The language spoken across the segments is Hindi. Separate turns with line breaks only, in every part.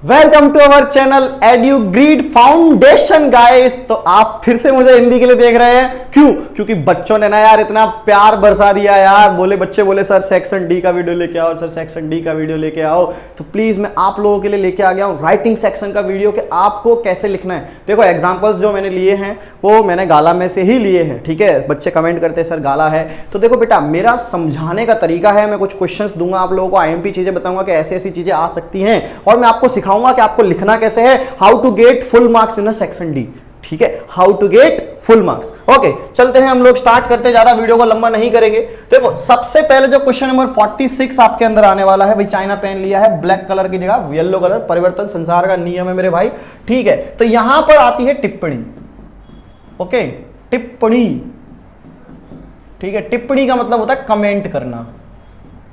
Welcome to our channel Edugrid foundation guys. तो आप फिर से मुझे हिंदी के लिए देख रहे हैं, क्यों? क्योंकि बच्चों ने ना यार इतना प्यार बरसा दिया यार। बच्चे बोले सर सेक्शन डी का वीडियो लेके आओ, सर सेक्शन डी का वीडियो लेके आओ। तो प्लीज मैं आप लोगों के लिए लेके आ गया हूं राइटिंग सेक्शन का वीडियो कि आपको कैसे लिखना है। देखो एग्जाम्पल्स जो मैंने लिए हैं वो मैंने गाला में से ही लिए हैं, ठीक है। बच्चे कमेंट करते हैं सर गाला है, तो देखो बेटा मेरा समझाने का तरीका है। मैं कुछ क्वेश्चंस दूंगा आप लोगों को, आईएमपी चीजें बताऊंगा कि ऐसी ऐसी चीजें आ सकती हैं, और मैं आपको सिखाऊंगा कि आपको लिखना कैसे है। How to get full marks in a section D, ठीक है। How to get full marks. Okay चलते हैं, हम लोग स्टार्ट करते हैं, ज्यादा वीडियो को लंबा नहीं करेंगे। देखो सबसे पहले जो क्वेश्चन नंबर 46 आपके अंदर आने वाला है, भाई चाइना पेन लिया है, ब्लैक कलर की जगह येलो कलर, परिवर्तन संसार का नियम है मेरे भाई, ठीक है। तो यहां पर आती है टिप्पणी। ओके टिप्पणी, ठीक है। टिप्पणी का मतलब होता है कमेंट करना।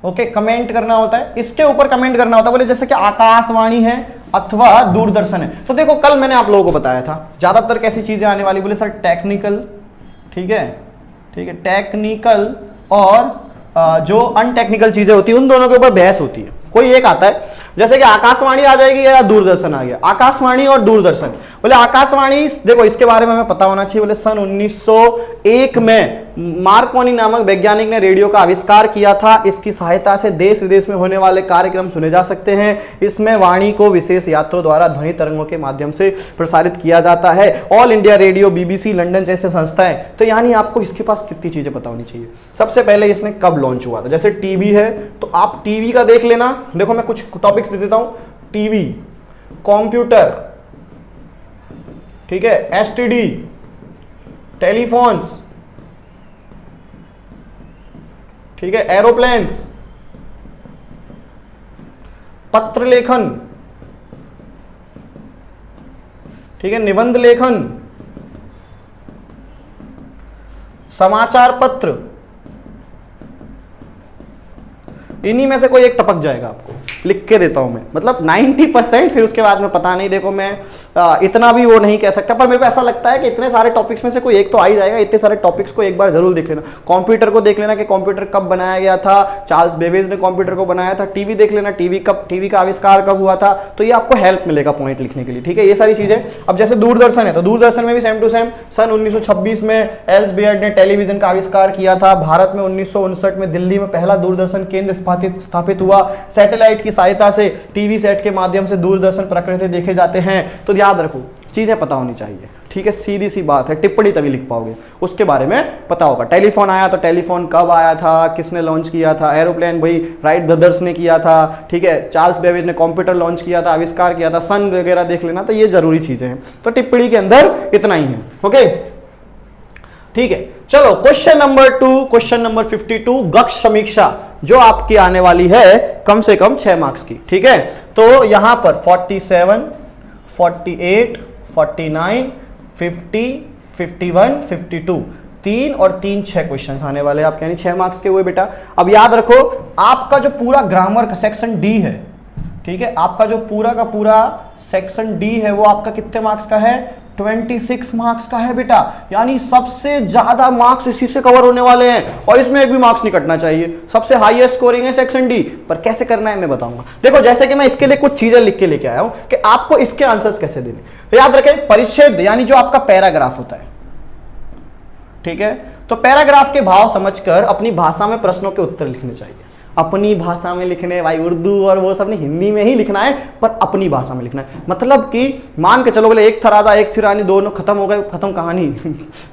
ओके कमेंट करना होता है, इसके ऊपर कमेंट करना होता है। बोले जैसे कि आकाशवाणी है अथवा दूरदर्शन है। तो देखो कल मैंने आप लोगों को बताया था ज्यादातर कैसी चीजें आने वाली, बोले सर टेक्निकल, ठीक है, ठीक है, टेक्निकल और जो अनटेक्निकल चीजें होती है उन दोनों के ऊपर बहस होती है। कोई एक आता है जैसे कि आकाशवाणी आ जाएगी या दूरदर्शन आ गया। आकाशवाणी और दूरदर्शन, बोले आकाशवाणी देखो इसके बारे में हमें पता होना चाहिए। बोले सन 1901 में मार्कोनी नामक वैज्ञानिक ने रेडियो का आविष्कार किया था। इसकी सहायता से देश विदेश में होने वाले कार्यक्रम सुने जा सकते हैं। इसमें वाणी को विशेष यात्रों द्वारा ध्वनि तरंगों के माध्यम से प्रसारित किया जाता है। All India radio, BBC London जैसे संस्थाएं। तो यानी आपको इसके पास कितनी चीजें पता होनी चाहिए। सबसे पहले इसने कब लॉन्च हुआ था, जैसे टीवी है तो आप टीवी का देख लेना। देखो मैं कुछ टॉपिक्स दे देता हूं, टीवी, कंप्यूटर, ठीक है, एसटीडी, टेलीफोन्स, ठीक है, एरोप्लेन्स, पत्र लेखन, ठीक है, निबंध लेखन, समाचार पत्र, इन्हीं में से कोई एक टपक जाएगा। आपको लिख के देता हूं मैं, मतलब 90%, फिर उसके बाद में पता नहीं। देखो मैं इतना भी वो नहीं कह सकता, पर मेरे को ऐसा लगता है कि इतने सारे टॉपिक्स में से कोई एक तो आ ही जाएगा। इतने सारे टॉपिक्स को एक बार जरूर देख लेना। कंप्यूटर को देख लेना कि कंप्यूटर कब बनाया गया था, चार्ल्स बेबेज ने कंप्यूटर को बनाया था। टीवी देख लेना, टीवी का आविष्कार कब हुआ था। तो ये आपको हेल्प मिलेगा पॉइंट लिखने के लिए, ठीक है। ये सारी चीजें। अब जैसे दूरदर्शन है तो दूरदर्शन में भी सेम टू सेम सन 1926 में एल्स बियर्ड ने टेलीविजन का आविष्कार किया था। भारत में 1959 में दिल्ली में पहला दूरदर्शन केंद्र स्थापित हुआ। सैटेलाइट की सहायता से टीवी सेट के माध्यम से दूरदर्शन प्रकृति देखे जाते हैं। तो याद रखो चीजें पता होनी चाहिए, ठीक है। सीधी सी बात है, टिप्पणी तभी लिख पाओगे, उसके बारे में पता होगा। टेलीफोन आया तो टेलीफोन कब आया था, किसने लॉन्च किया था। एरोप्लेन भाई राइट ब्रदर्स ने किया था, ठीक है। चार्ल्स बेबेज ने कंप्यूटर लॉन्च किया था, आविष्कार किया था। सन वगैरह देख लेना। तो ये जरूरी चीजें हैं। तो टिप्पणी के अंदर इतना ही है, ओके, ठीक है। चलो question number 2, question number 52, gas समीक्षा जो आपकी आने वाली है कम से कम 6 मार्क्स की, ठीक है। तो यहां पर 47, 48, 49, 50, 51, 52, 3 और 3 6 क्वेश्चंस आने वाले हैं आपके, यानी 6 मार्क्स के हुए बेटा। अब याद रखो आपका जो पूरा ग्रामर का सेक्शन डी है, ठीक है, आपका जो पूरा का पूरा सेक्शन डी है वो आपका कितने मार्क्स का है, 26 मार्क्स का है बेटा। यानी सबसे ज्यादा मार्क्स इसी से कवर होने वाले हैं, और इसमें एक भी मार्क्स नहीं कटना चाहिए। सबसे हाईएस्ट स्कोरिंग है सेक्शन डी। पर कैसे करना है मैं बताऊंगा। देखो जैसे कि मैं इसके लिए कुछ चीजें लिख के लेके आया हूं कि आपको इसके आंसर्स कैसे देने। तो याद रखें परिच्छेद यानी जो आपका पैराग्राफ होता है, ठीक है। तो पैराग्राफ के भाव समझकर अपनी भाषा में प्रश्नों के उत्तर लिखने चाहिए। अपनी भाषा में लिखने, भाई उर्दू और वो सब नहीं, हिंदी में ही लिखना है, पर अपनी भाषा में लिखना है। मतलब कि मान के चलो बोले एक था राजा एक थी रानी, दोनों खत्म हो गए, खत्म कहानी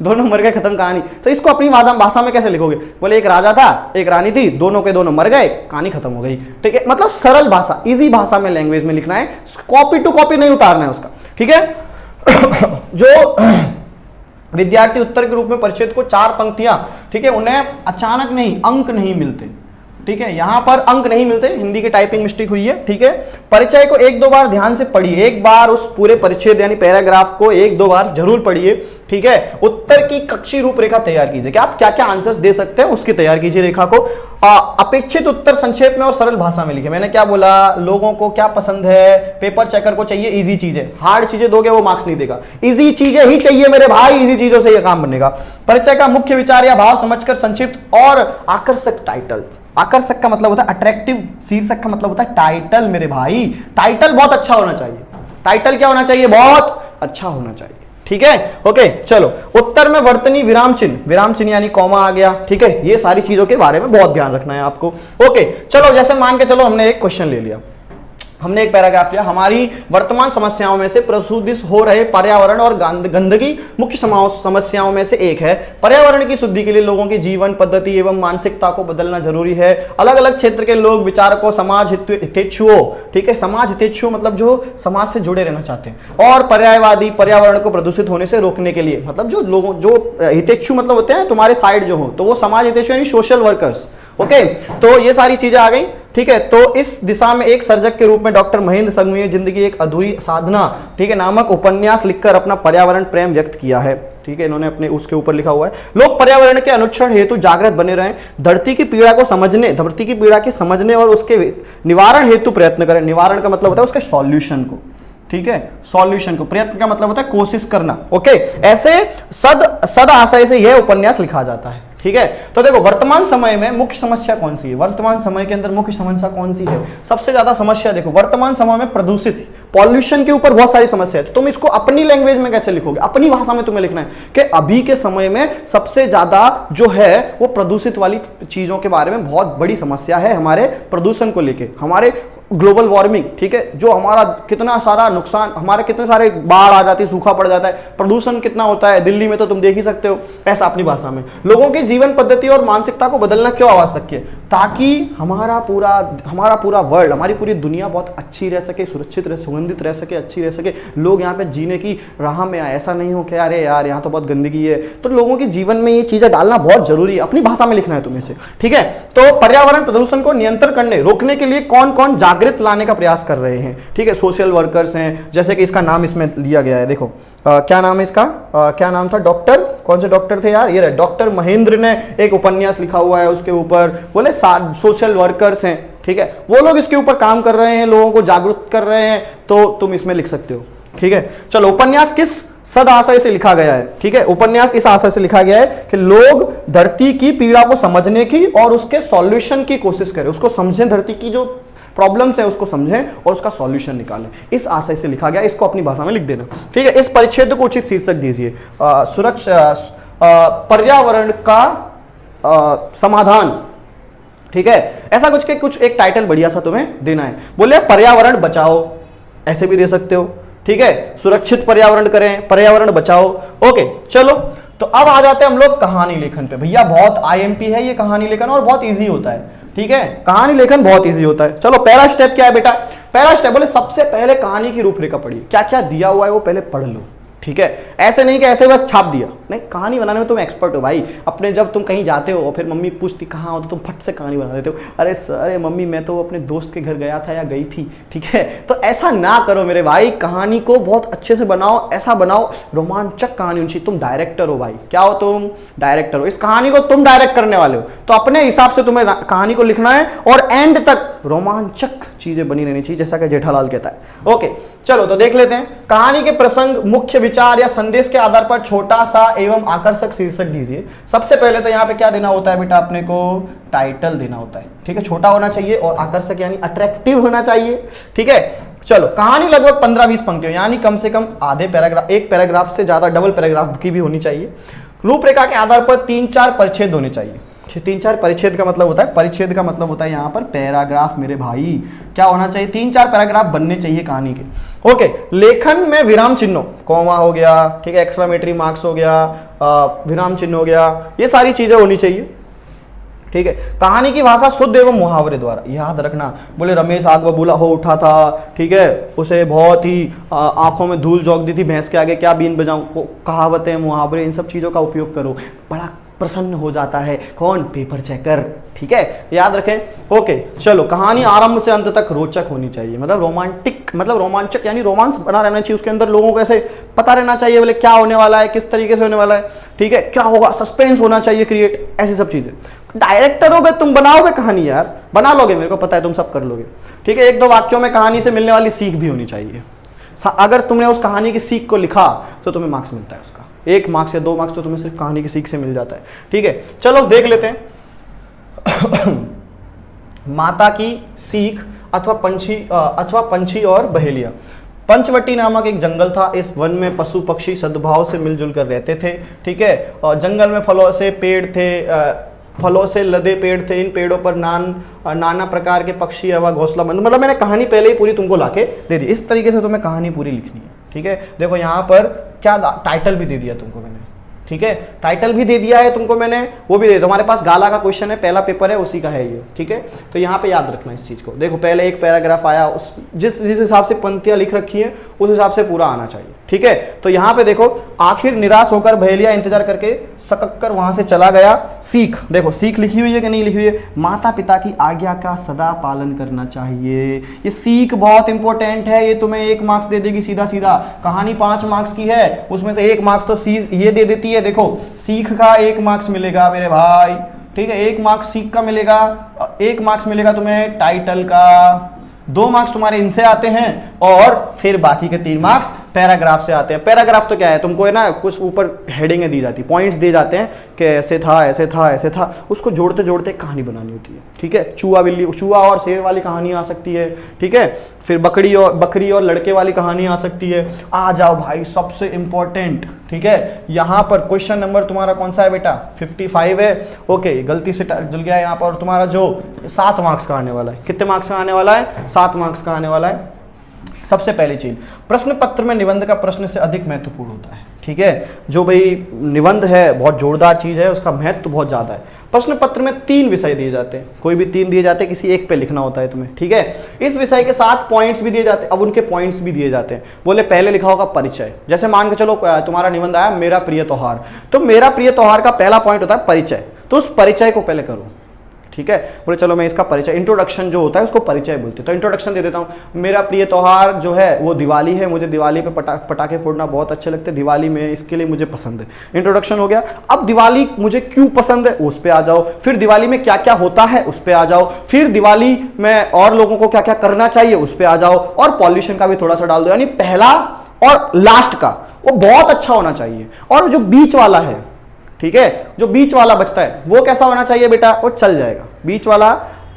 दोनों मर गए, खत्म कहानी। तो इसको अपनी भाषा में कैसे लिखोगे। बोले एक राजा था एक रानी थी, दोनों के दोनों मर गए, कहानी खत्म हो गई, ठीक है। मतलब सरल भाषा, इजी भाषा में लैंग्वेज में लिखना है। कॉपी टू कॉपी नहीं उतारना है उसका, ठीक है। जो विद्यार्थी उत्तर के रूप में परिच्छेद को 4 पंक्तियां, ठीक है, उन्हें अचानक नहीं अंक नहीं मिलते, ठीक है। यहां पर अंक नहीं मिलते, हिंदी की टाइपिंग मिस्टेक हुई है, ठीक है। परिचय को 1-2 बार ध्यान से पढ़िए। एक बार उस पूरे परिच्छेद यानी पैराग्राफ को 1-2 बार जरूर पढ़िए, ठीक है, उत्तर की कक्षी रूपरेखा तैयार कीजिए कि आप क्या क्या आंसर्स दे सकते हैं, उसकी तैयार कीजिए रेखा को। अपेक्षित उत्तर संक्षेप में और सरल भाषा में लिखे। मैंने क्या बोला, लोगों को क्या पसंद है, पेपर चेकर को चाहिए इजी चीजें, हार्ड चीजें दोगे वो मार्क्स नहीं देगा, इजी चीजें ही चाहिए मेरे भाई, इजी चीजों से ये काम बनेगा। परिचय का मुख्य विचार या भाव समझकर संक्षिप्त और आकर्षक टाइटल। आकर्षक का मतलब होता है अट्रैक्टिव, शीर्षक का मतलब होता है टाइटल मेरे भाई, टाइटल बहुत अच्छा होना चाहिए। टाइटल क्या होना चाहिए, बहुत अच्छा होना चाहिए, ठीक है। ओके चलो, उत्तर में वर्तनी विराम चिन्ह यानी कॉमा आ गया, ठीक है। ये सारी चीजों के बारे में बहुत ध्यान रखना है आपको। ओके चलो, जैसे मान के चलो हमने एक क्वेश्चन ले लिया, हमने एक पैराग्राफ लिया, हमारी वर्तमान समस्याओं में से प्रसूदित हो रहे पर्यावरण और गंदगी मुख्य समस्याओं में से एक है। पर्यावरण की शुद्धि के लिए लोगों की जीवन पद्धति एवं मानसिकता को बदलना जरूरी है। अलग अलग क्षेत्र के लोग विचारकों, समाज हितैषियों, ठीक है, समाज हितैषियों मतलब जो समाज से जुड़े रहना चाहते हैं, और पर्यायवादी पर्यावरण को प्रदूषित होने से रोकने के लिए, मतलब जो लोगों, जो हितैषी मतलब होते हैं तुम्हारे साइड जो हो, तो वो समाज हितैषी यानी सोशल वर्कर्स। ओके तो ये सारी चीजें आ गई, ठीक है। तो इस दिशा में एक सर्जक के रूप में डॉक्टर महेंद्र संघवी ने जिंदगी एक अधूरी साधना, ठीक है, नामक उपन्यास लिखकर अपना पर्यावरण प्रेम व्यक्त किया है, ठीक है। इन्होंने अपने उसके ऊपर लिखा हुआ है, लोग पर्यावरण के अनुक्षण हेतु जागृत बने रहें, धरती की पीड़ा को समझने, धरती की पीड़ा के समझने और उसके निवारण हेतु प्रयत्न करें। निवारण का मतलब होता है उसके सॉल्यूशन को, ठीक है, सॉल्यूशन को। प्रयत्न का मतलब होता है कोशिश करना। ओके ऐसे सद आशय से यह उपन्यास लिखा जाता है, ठीक है। तो देखो वर्तमान समय में मुख्य समस्या कौन सी है, वर्तमान समय के अंदर मुख्य समस्या कौन सी है, सबसे ज्यादा समस्या देखो वर्तमान समय में प्रदूषित, पॉल्यूशन के ऊपर बहुत सारी समस्या है। तो तुम इसको अपनी लैंग्वेज में कैसे लिखोगे, अपनी भाषा में तुम्हें लिखना है कि अभी के समय में सबसे ज्यादा जो है वो प्रदूषित वाली चीजों के बारे में बहुत बड़ी समस्या है, हमारे प्रदूषण को लेके, हमारे ग्लोबल वार्मिंग, ठीक है, जो हमारा कितना सारा नुकसान, हमारे कितने सारे बाढ़ आ जाती है, सूखा पड़ जाता है, प्रदूषण कितना होता है दिल्ली में तो तुम देख ही सकते हो। ऐसा अपनी भाषा में लोगों की जीवन पद्धति और मानसिकता को बदलना क्यों आवश्यक है, ताकि हमारा पूरा वर्ल्ड, हमारी पूरी दुनिया बहुत अच्छी रह सके, सुरक्षित रह, सुगंधित रह सके, अच्छी रह सके, लोग यहाँ पे जीने की राह में आए। ऐसा नहीं हो कि अरे यार यहाँ तो बहुत गंदगी है, तो लोगों के जीवन में ये चीजें डालना बहुत जरूरी है, अपनी भाषा में लिखना है तुम्हें से, ठीक है। तो पर्यावरण प्रदूषण को नियंत्रण करने, रोकने के लिए कौन कौन जागृत लाने का प्रयास कर रहे हैं, ठीक है, सोशल वर्कर्स हैं, जैसे कि इसका नाम इसमें लिया गया है, देखो क्या नाम है इसका, क्या नाम था, डॉक्टर, कौन से डॉक्टर थे यार, ये डॉक्टर महेंद्र ने एक उपन्यास लिखा हुआ है, उसके ऊपर बोले सोशल वर्कर्स हैं, ठीक है, वो लोग इसके ऊपर काम कर रहे हैं, लोगों को जागरूक कर रहे हैं, तो तुम इसमें लिख सकते हो, ठीक है। चलो उपन्यास किस सद आशय से लिखा गया है, ठीक है, उपन्यास इस आशय से लिखा गया है कि लोग धरती की पीड़ा को समझने की और उसके सॉल्यूशन की कोशिश करें, उसको समझें, धरती की जो प्रॉब्लम्स है उसको समझें और उसका सॉल्यूशन निकालें, इस आशय से लिखा गया, इसको अपनी भाषा में लिख देना, ठीक है। इस परिच्छेद को उचित शीर्षक दीजिए, सुरक्षा पर्यावरण का समाधान, ठीक है, ऐसा कुछ एक टाइटल बढ़िया सा तुम्हें देना है। बोले पर्यावरण बचाओ, ऐसे भी दे सकते हो, ठीक है, सुरक्षित पर्यावरण करें, पर्यावरण बचाओ। ओके चलो, तो अब आ जाते हैं हम लोग कहानी लेखन पे। भैया बहुत आईएमपी है ये कहानी लेखन और बहुत इजी होता है, ठीक है, कहानी लेखन बहुत इजी होता है। चलो पहला स्टेप क्या है बेटा, पहला स्टेप बोले सबसे पहले कहानी की रूपरेखा पढ़िए, क्या क्या दिया हुआ है वो पहले पढ़ लो, ठीक है। ऐसे नहीं कि ऐसे बस छाप दिया, नहीं, कहानी बनाने में तुम एक्सपर्ट हो भाई। अपने जब तुम कहीं जाते हो और फिर मम्मी पूछती कहाँ हो, तो तुम फट से कहानी बना देते हो, अरे सर, अरे मम्मी मैं तो अपने दोस्त के घर गया था या गई थी, ठीक है। तो ऐसा ना करो मेरे भाई, कहानी को बहुत अच्छे से बनाओ, ऐसा बनाओ रोमांचक कहानी होनी चाहिए। तुम डायरेक्टर हो भाई, क्या हो तुम, डायरेक्टर हो, इस कहानी को तुम डायरेक्ट करने वाले हो, तो अपने हिसाब से तुम्हें कहानी को लिखना है और एंड तक रोमांचक चीजें बनी रहनी चाहिए, जैसा कि जेठालाल कहता है। ओके चलो तो देख लेते हैं, कहानी के प्रसंग, मुख्य विचार या संदेश के आधार पर छोटा सा एवं आकर्षक शीर्षक दीजिए। सबसे पहले तो यहाँ पे क्या देना होता है बेटा, अपने को टाइटल देना होता है, ठीक है, छोटा होना चाहिए और आकर्षक यानी अट्रैक्टिव होना चाहिए, ठीक है। चलो कहानी लगभग 15-20 पंक्तियों यानी कम से कम आधे पैराग्राफ, एक पैराग्राफ से ज्यादा डबल पैराग्राफ की भी होनी चाहिए। रूपरेखा के आधार पर 3-4 परिच्छेद होने चाहिए। 3-4 परिच्छेद का मतलब होता है, परिच्छेद का मतलब होता है यहाँ पर पैराग्राफ मेरे भाई, क्या होना चाहिए, 3-4 पैराग्राफ बनने चाहिए कहानी के। ओके, लेखन में विराम चिन्हों, कॉमा हो गया, ठीक है, एक्सक्लेमेटरी मार्क्स हो गया, विराम चिन्ह हो गया, ये सारी चीजें होनी चाहिए, ठीक है। कहानी की भाषा शुद्ध एवं मुहावरे द्वारा, याद रखना। बोले रमेश आग बबूला हो उठा था, ठीक है, उसे बहुत ही आंखों में धूल झोंक दी थी, भैंस के आगे क्या बीन बजाऊं, कहावतें, मुहावरे, इन सब चीजों का उपयोग करो। बड़ा प्रसन्न हो जाता है। कौन? Paper checker. ठीक है, याद रखें। ओके चलो, कहानी आरंभ से अंत तक रोचक होनी चाहिए, मतलब रोमांटिक, मतलब रोमांचक यानी रोमांस बना रहना चाहिए उसके अंदर, लोगों को ऐसे पता रहना चाहिए बोले क्या होने वाला है, किस तरीके से होने वाला है, ठीक है, क्या होगा, सस्पेंस होना चाहिए क्रिएट, ऐसी सब चीजें। डायरेक्टर हो गए तुम, बनाओगे कहानी यार, बना लोगे, मेरे को पता है तुम सब कर लोगे। ठीक है, एक दो वाक्यों में कहानी से मिलने वाली सीख भी होनी चाहिए। अगर तुमने उस कहानी की सीख को लिखा तो तुम्हें मार्क्स मिलता है उसका, 1 मार्क्स या 2 मार्क्स तो तुम्हें सिर्फ कहानी की सीख से मिल जाता है। ठीक है, चलो देख लेते हैं। माता की सीख अथवा पंछी और बहेलिया। पंचवटी नामक एक जंगल था। इस वन में पशु पक्षी सद्भाव से मिलजुल कर रहते थे। ठीक है, और जंगल में फलों से पेड़ थे, फलों से लदे पेड़ थे। इन पेड़ों पर नाना प्रकार के पक्षी एवं घोंसला बंद। मतलब मैंने कहानी पहले ही पूरी तुमको लाके दे दी। इस तरीके से तुम्हें कहानी पूरी लिखनी है। ठीक है, देखो यहाँ पर क्या टाइटल भी दे दिया तुमको मैंने। ठीक है, टाइटल भी दे दिया है तुमको मैंने, वो भी दे। तुम्हारे पास गाला का क्वेश्चन है, पहला पेपर है उसी का है ये। ठीक है, तो यहाँ पे याद रखना इस चीज को। देखो पहले एक पैराग्राफ आया, उस जिस हिसाब से पंक्तियां लिख रखी हैं उस हिसाब से पूरा आना चाहिए। ठीक है, तो यहाँ पे देखो, आखिर निराश होकर बहेलिया इंतजार करके सकक कर वहां से चला गया। सीख, देखो सीख लिखी हुई है कि नहीं लिखी हुई है? माता पिता की आज्ञा का सदा पालन करना चाहिए। ये सीख बहुत इंपॉर्टेंट है, ये तुम्हें 1 मार्क्स दे देगी सीधा सीधा। कहानी 5 मार्क्स की है, उसमें से 1 मार्क्स तो ये दे देती है। देखो सीख का 1 मार्क्स मिलेगा मेरे भाई। ठीक है, 1 मार्क्स सीख का मिलेगा, 1 मार्क्स मिलेगा तुम्हें टाइटल का, 2 मार्क्स तुम्हारे इनसे आते हैं, और फिर बाकी के 3 मार्क्स पैराग्राफ से आते हैं। पैराग्राफ तो क्या है, तुमको है ना कुछ ऊपर हेडिंगें दी जाती, पॉइंट्स दिए जाते हैं कि ऐसे था ऐसे था ऐसे था, उसको जोड़ते जोड़ते कहानी बनानी होती है। ठीक है, चूहा और शेर वाली कहानी आ सकती है। ठीक है, फिर बकरी और लड़के वाली कहानी आ सकती है। आ जाओ भाई, सबसे इंपॉर्टेंट। ठीक है, यहाँ पर क्वेश्चन नंबर तुम्हारा कौन सा है बेटा? 55 है। ओके, गलती से जुल गया यहाँ पर। तुम्हारा जो 7 मार्क्स का आने वाला है, कितने मार्क्स का आने वाला है? 7 मार्क्स का आने वाला है। सबसे पहली चीज, प्रश्न पत्र में निबंध का प्रश्न से अधिक महत्वपूर्ण होता है। ठीक है, जो भाई निबंध है बहुत जोरदार चीज है, उसका महत्व बहुत ज्यादा है। प्रश्न पत्र में 3 विषय दिए जाते हैं, कोई भी 3 दिए जाते हैं, किसी एक पे लिखना होता है तुम्हें। ठीक है, इस विषय के 7 पॉइंट्स भी दिए जाते हैं। अब उनके पॉइंट्स भी दिए जाते हैं। बोले पहले लिखा होगा परिचय। जैसे मान के चलो तुम्हारा निबंध आया मेरा प्रिय त्योहार, तो मेरा प्रिय त्योहार का पहला पॉइंट होता है परिचय, तो उस परिचय को पहले करो। ठीक है, बोले चलो मैं इसका परिचय, इंट्रोडक्शन जो होता है उसको परिचय बोलते हैं, तो इंट्रोडक्शन दे देता हूँ। मेरा प्रिय त्योहार जो है वो दिवाली है, मुझे दिवाली पे पटाखे फोड़ना बहुत अच्छे लगते हैं, दिवाली में इसके लिए मुझे पसंद है। इंट्रोडक्शन हो गया। अब दिवाली मुझे क्यों पसंद है उस पे आ जाओ, फिर दिवाली में क्या क्या होता है उस पे आ जाओ, फिर दिवाली में और लोगों को क्या क्या करना चाहिए उस पे आ जाओ, और पॉल्यूशन का भी थोड़ा सा डाल दो। यानी पहला और लास्ट का वो बहुत अच्छा होना चाहिए, और जो बीच वाला है, ठीक है, जो बीच वाला बचता है वो कैसा होना चाहिए बेटा? वो चल जाएगा। बीच वाला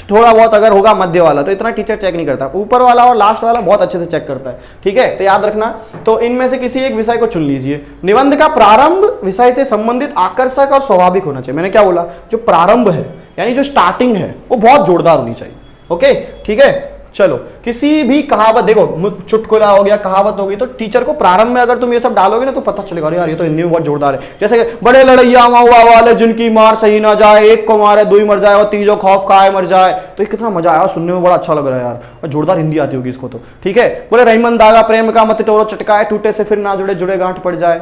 थोड़ा बहुत अगर होगा, मध्य वाला तो इतना टीचर चेक नहीं करता, ऊपर वाला और लास्ट वाला बहुत अच्छे से चेक करता है। ठीक है, तो याद रखना। तो इनमें से किसी एक विषय को चुन लीजिए। निबंध का प्रारंभ विषय से संबंधित आकर्षक और स्वाभाविक होना चाहिए। मैंने क्या बोला? जो प्रारंभ है यानी जो स्टार्टिंग है वो बहुत जोरदार होनी चाहिए। ओके, ठीक है, चलो किसी भी कहावत, देखो चुटकुला हो गया, कहावत हो गई, तो टीचर को प्रारंभ में अगर तुम ये सब डालोगे ना तो पता चलेगा अरे यार ये तो हिंदी में बहुत जोरदार है। जैसे बड़े लड़ैया महुआ वाले जिनकी मार सही ना जाए, एक को मारे 2 मर जाए और तीजों खौफ खाए मर जाए। तो ये कितना मजा आया, सुनने में बड़ा अच्छा लग रहा है यार, जोरदार हिंदी आती होगी इसको तो। ठीक है, बोले रहीमन दागा प्रेम का मत तोड़ो चटकाए, टूटे से फिर ना जुड़े जुड़े गांठ पड़ जाए।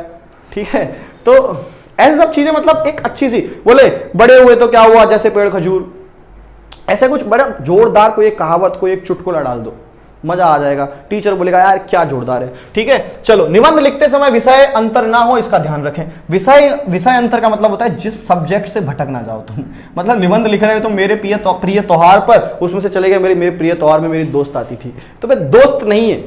ठीक है, तो ऐसी सब चीजें मतलब एक अच्छी सी। बोले बड़े हुए तो क्या हुआ जैसे पेड़ खजूर, ऐसे कुछ बड़ा जोरदार कोई एक कहावत, कोई एक चुटकुला डाल दो, मजा आ जाएगा। टीचर बोलेगा यार क्या जोरदार है। ठीक है, चलो निबंध लिखते समय विषय अंतर ना हो इसका ध्यान रखें। विषय अंतर का मतलब होता है जिस सब्जेक्ट से भटक ना जाओ तुम। मतलब निबंध लिख रहे हो तो मेरे प्रिय त्योहार पर, उसमें से चले गए मेरे प्रिय त्योहार में मेरी दोस्त आती थी, तो भाई दोस्त नहीं है,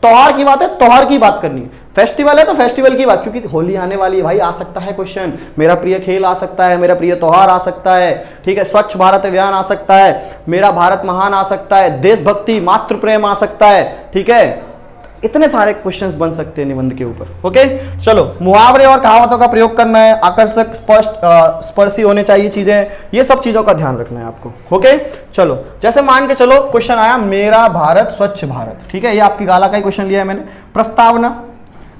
त्योहार की बात है, त्योहार की बात करनी है। फेस्टिवल है तो फेस्टिवल की बात, क्योंकि होली आने वाली है भाई, आ सकता है क्वेश्चन। मेरा प्रिय खेल आ सकता है, मेरा प्रिय त्योहार आ सकता है। ठीक है, स्वच्छ भारत अभियान आ सकता है, मेरा भारत महान आ सकता है, देशभक्ति मातृ प्रेम आ सकता है। ठीक है, इतने सारे क्वेश्चंस बन सकते हैं निबंध के ऊपर। ओके, चलो मुहावरे और कहावतों का प्रयोग करना है, आकर्षक स्पष्ट स्पर्शी होने चाहिए चीजें, ये सब चीजों का ध्यान रखना है आपको। ओके, चलो जैसे मान के चलो क्वेश्चन आया मेरा भारत स्वच्छ भारत। ठीक है, ये आपकी गाला का ही क्वेश्चन लिया है मैंने। प्रस्तावना,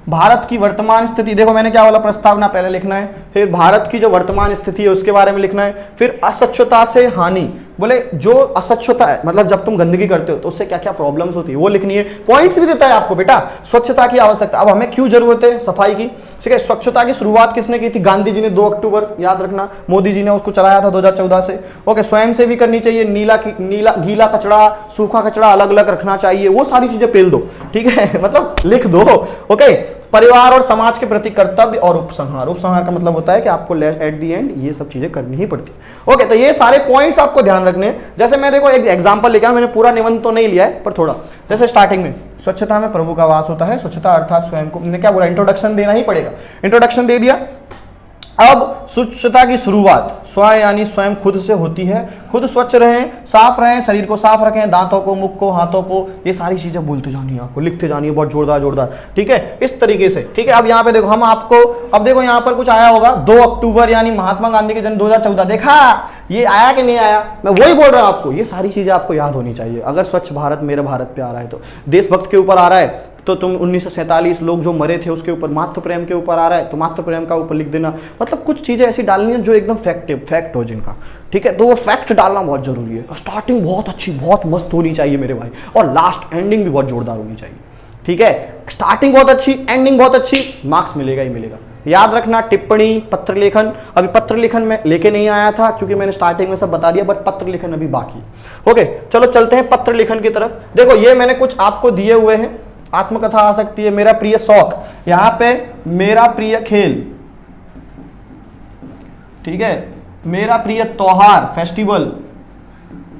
भारत की वर्तमान स्थिति, देखो मैंने क्या बोला, प्रस्तावना पहले लिखना है, फिर भारत की जो वर्तमान स्थिति है उसके बारे में लिखना है, फिर अस्वच्छता से हानि, बोले जो अस्वच्छता है, मतलब जब तुम गंदगी करते हो तो उससे क्या क्या प्रॉब्लम्स होती है वो लिखनी है। पॉइंट्स भी देता है आपको बेटा, स्वच्छता की आवश्यकता, अब हमें क्यों जरूरत है सफाई की, ठीक है। स्वच्छता की शुरुआत किसने की थी, गांधी जी ने 2 अक्टूबर, याद रखना। मोदी जी ने उसको चलाया था 2014 से। ओके, स्वयं से भी करनी चाहिए, नीला गीला कचरा सूखा कचरा अलग अलग रखना चाहिए, वो सारी चीजें पेल दो, ठीक है मतलब लिख दो। ओके, परिवार और समाज के प्रति कर्तव्य और उपसंहार, उपसंहार का मतलब होता है कि आपको एट दी एंड ये सब चीजें करनी ही पड़ती है। ओके, तो ये सारे पॉइंट्स आपको ध्यान रखने हैं। जैसे मैं देखो एक एग्जांपल लेके आया, मैंने पूरा निबंध तो नहीं लिया है पर थोड़ा, जैसे स्टार्टिंग में स्वच्छता में प्रभु का वास होता है, स्वच्छता अर्थात स्वयं को, मैंने क्या बोला, इंट्रोडक्शन देना ही पड़ेगा, इंट्रोडक्शन दे दिया। अब स्वच्छता की शुरुआत स्व यानी स्वयं खुद से होती है, खुद स्वच्छ रहें, साफ रहें, शरीर को साफ रखें, दांतों को, मुख को, हाथों को, ये सारी चीजें बोलते जानी है आपको, लिखते जानी है बहुत जोरदार जोरदार, ठीक है, इस तरीके से, ठीक है। अब यहाँ पे देखो हम आपको, अब देखो यहाँ पर कुछ आया होगा 2 अक्टूबर यानी महात्मा गांधी के जन्म 2014, देखा ये आया कि नहीं आया, मैं वही बोल रहा हूँ आपको, ये सारी चीजें आपको याद होनी चाहिए। अगर स्वच्छ भारत मेरे भारत पे आ रहा है तो देशभक्त के ऊपर आ रहा है तो तुम 1947 लोग जो मरे थे उसके ऊपर, मातृ प्रेम के ऊपर आ रहा है तो मातृ प्रेम का ऊपर लिख देना, मतलब कुछ चीजें ऐसी डालनी है जो एकदम फैक्ट हो जिनका, ठीक है, तो वो फैक्ट डालना बहुत जरूरी है। स्टार्टिंग बहुत अच्छी बहुत मस्त होनी चाहिए मेरे भाई, और लास्ट एंडिंग भी बहुत जोरदार होनी चाहिए, ठीक है। स्टार्टिंग बहुत अच्छी, एंडिंग बहुत अच्छी, मार्क्स मिलेगा ही मिलेगा। याद रखना, टिप्पणी, पत्र लेखन, अभी पत्र लेखन में लेके नहीं आया था क्योंकि मैंने स्टार्टिंग में सब बता दिया, बट पत्र लेखन अभी बाकी है। ओके, चलो चलते हैं पत्र लेखन की तरफ। देखो ये मैंने कुछ आपको दिए हुए हैं, आत्मकथा आ सकती है, मेरा प्रिय शौक, यहां पे मेरा प्रिय खेल, ठीक है, मेरा प्रिय त्योहार फेस्टिवल,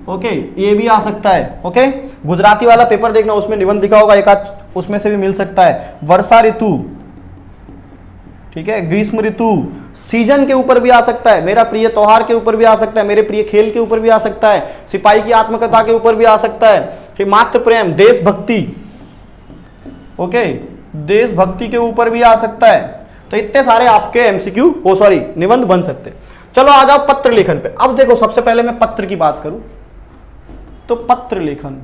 ओके, ये भी आ सकता है। ओके, गुजराती वाला पेपर देखना, उसमें निबंध लिखा होगा एक आध, उसमें से भी मिल सकता है। वर्षा ऋतु, ठीक है, ग्रीष्म ऋतु, सीजन के ऊपर भी आ सकता है, मेरा प्रिय त्योहार के ऊपर भी आ सकता है, मेरे प्रिय खेल के ऊपर भी आ सकता है, सिपाही की आत्मकथा के ऊपर भी आ सकता है, फिर मातृ प्रेम, देशभक्ति, ओके, देशभक्ति के ऊपर भी आ सकता है। तो इतने सारे आपके एमसीक्यू, निबंध बन सकते हैं। चलो आ जाओ पत्र लेखन पे। अब देखो सबसे पहले मैं पत्र की बात करूं तो पत्र लेखन,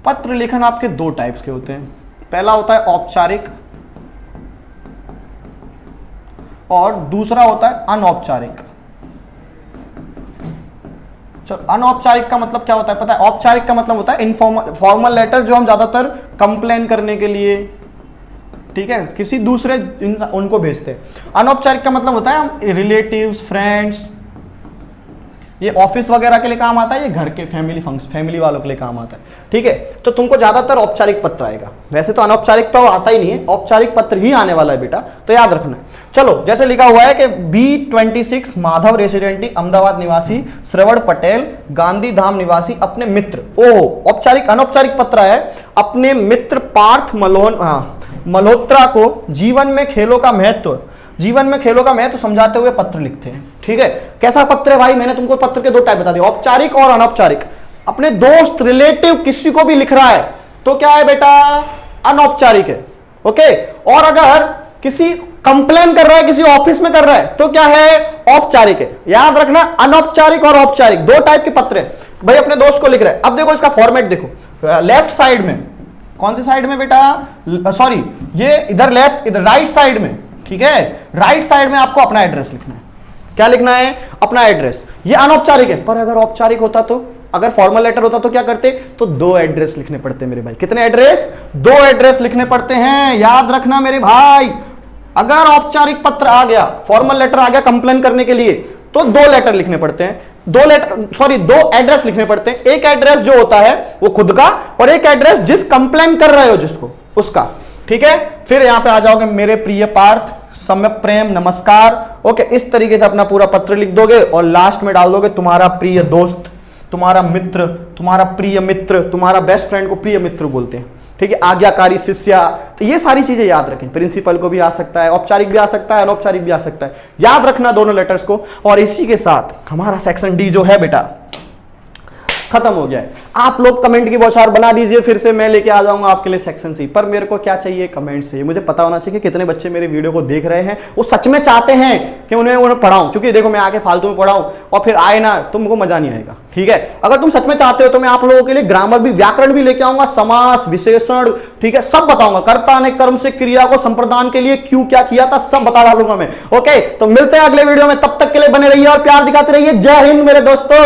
पत्र लेखन आपके 2 टाइप्स के होते हैं। पहला होता है औपचारिक और दूसरा होता है अनौपचारिक। अनौपचारिक का मतलब क्या होता है पता है? औपचारिक का मतलब होता है इनफॉर्मल, फॉर्मल लेटर जो हम ज्यादातर कंप्लेन करने के लिए, ठीक है, किसी दूसरे उनको भेजते हैं। अनौपचारिक का मतलब होता है हम रिलेटिव्स, फ्रेंड्स, ये ऑफिस वगैरह के लिए काम आता है, ये घर के फैमिली वालों के लिए काम आता है, ठीक है। तो तुमको ज्यादातर औपचारिक पत्र आएगा, वैसे तो अनौपचारिक तो आता ही नहीं है, औपचारिक पत्र ही आने वाला है बेटा, तो याद रखना है। चलो जैसे लिखा हुआ है कि B26 माधव रेसिडेंटी अहमदाबाद निवासी श्रवण पटेल गांधी धाम निवासी अपने मित्र, ओह औपचारिक अनौपचारिक पत्र है, अपने मित्र पार्थ मल्होत्रा को जीवन में खेलों का महत्व समझाते हुए पत्र लिखते हैं, ठीक है। कैसा पत्र है भाई? मैंने तुमको पत्र के 2 टाइप बता दिए, औपचारिक और अनौपचारिक। अपने दोस्त, रिलेटिव, किसी को भी लिख रहा है तो क्या है बेटा? अनौपचारिक है, ओके। और अगर किसी कंप्लेन कर रहा है, किसी ऑफिस में कर रहा है तो क्या है? औपचारिक है। याद रखना, अनौपचारिक और औपचारिक 2 टाइप के पत्र है भाई, अपने दोस्त को लिख रहा है। अब देखो इसका फॉर्मेट देखो, लेफ्ट साइड में, कौन से साइड में बेटा? सॉरी, ये इधर लेफ्ट, इधर राइट साइड में, ठीक है, राइट साइड में आपको अपना एड्रेस लिखना है। क्या लिखना है? अपना एड्रेस। ये अनौपचारिक है, पर अगर औपचारिक होता तो, अगर फॉर्मल लेटर होता तो क्या करते? तो 2 एड्रेस लिखने पड़ते मेरे भाई। कितने एड्रेस? 2 एड्रेस लिखने पड़ते हैं, याद रखना मेरे भाई। अगर औपचारिक पत्र आ गया, फॉर्मल लेटर आ गया कंप्लेन करने के लिए, तो 2 लेटर लिखने पड़ते हैं, 2 एड्रेस लिखने पड़ते हैं। एक एड्रेस जो होता है वो खुद का, और एक एड्रेस जिस कंप्लेन कर रहे हो जिसको, उसका, ठीक है। फिर यहां पे आ जाओगे, मेरे प्रिय पार्थ, सम्य प्रेम, नमस्कार, ओके। इस तरीके से अपना पूरा पत्र लिख दोगे और लास्ट में डाल दोगे तुम्हारा प्रिय दोस्त, तुम्हारा मित्र, तुम्हारा प्रिय मित्र, तुम्हारा बेस्ट फ्रेंड को प्रिय मित्र बोलते हैं, ठीक है। आज्ञाकारी शिष्या, तो ये सारी चीजें याद रखें। प्रिंसिपल को भी आ सकता है, औपचारिक भी आ सकता है, अनौपचारिक भी आ सकता है, याद रखना दोनों लेटर्स को। और इसी के साथ हमारा सेक्शन डी जो है बेटा खत्म हो गया है। आप लोग कमेंट की बौछार बना दीजिए, फिर से मैं लेके आ जाऊंगा आपके लिए सेक्शन सी। पर मेरे को क्या चाहिए? कमेंट से मुझे पता होना चाहिए कि कितने बच्चे मेरे वीडियो को देख रहे हैं, वो सच में चाहते हैं कि उन्हें पढ़ाऊं। क्योंकि देखो मैं आके फालतू में पढ़ाऊं और फिर आए ना, तुमको मजा नहीं आएगा, ठीक है। अगर तुम सच में चाहते हो तो मैं आप लोगों के लिए ग्रामर भी, व्याकरण भी लेके आऊंगा, समास, विशेषण, ठीक है, सब बताऊंगा। कर्ता ने कर्म से क्रिया को संप्रदान के लिए क्यों क्या किया था, सब बता डालूंगा मैं, ओके। तो मिलते हैं अगले वीडियो में, तब तक के लिए बने रहिए और प्यार दिखाते रहिए। जय हिंद मेरे दोस्तों।